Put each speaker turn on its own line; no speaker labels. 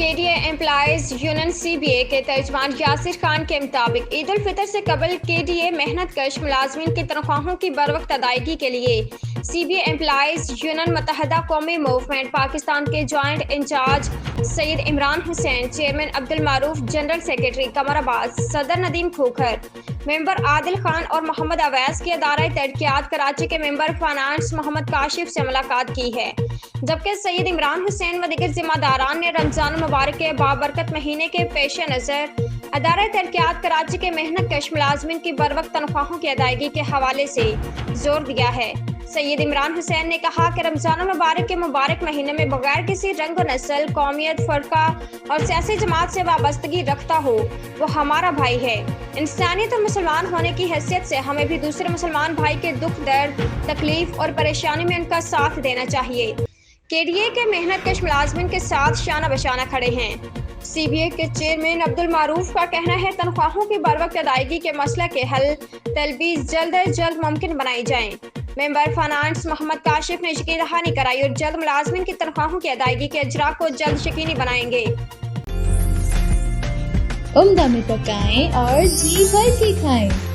KDA employees union CBA के तर्जमान यासिर खान के मुताबिक ईद उल फितर से कबल KDA मेहनत कश मुलाजमीन की तनख्वाहों की बरवक्त अदायगी के लिए CBA एम्प्लॉइज यूनियन मुत्तहदा कौमी मूवमेंट पाकिस्तान के joint incharge Syed Imran Hussain, chairman Abdul Maroof, general secretary Qamar Abbas, सदर नदीम खोखर, मेंबर आदिल खान और मोहम्मद अवैस की अदारा तरक्यात कराची के मेंबर फाइनेंस मोहम्मद काशिफ से मुलाकात की है। जबकि सैयद इमरान हुसैन व दीगर जिम्मेदारान ने रमजान मुबारक के बाबरकत महीने के पेश नज़र अदारा तरक्यात कराची के मेहनत कश मुलाजमीन की बरवक्त तनख्वाहों की अदायगी के हवाले से जोर दिया है। सैयद इमरान हुसैन ने कहा कि रमजान मुबारक के मुबारक महीने में बगैर किसी रंग व नस्ल, कौमियत, फ़रका और सियासी जमात से वाबस्तगी रखता हो वो हमारा भाई है। इंसानियत और मुसलमान होने की हैसियत से हमें भी दूसरे मुसलमान भाई के दुख, दर्द, तकलीफ और परेशानी में उनका साथ देना चाहिए। KDA के मेहनत कश मुलाजमीन के साथ शाना बशाना खड़े हैं। CBA के चेयरमैन अब्दुल मारूफ का कहना है तनख्वाहों की बरवक्त अदायगी के मसला के हल तलबीस जल्द अज जल्द मुमकिन बनाई जाएं। मेंबर फाइनेंस मोहम्मद काशिफ ने यकीन दहानी कराई और जल्द मुलाजमीन की तनख्वाहों की अदायगी के अजरा को जल्द यकीनी बनाएंगे।
उम्दा में पकाएं और जी भर के खाएं।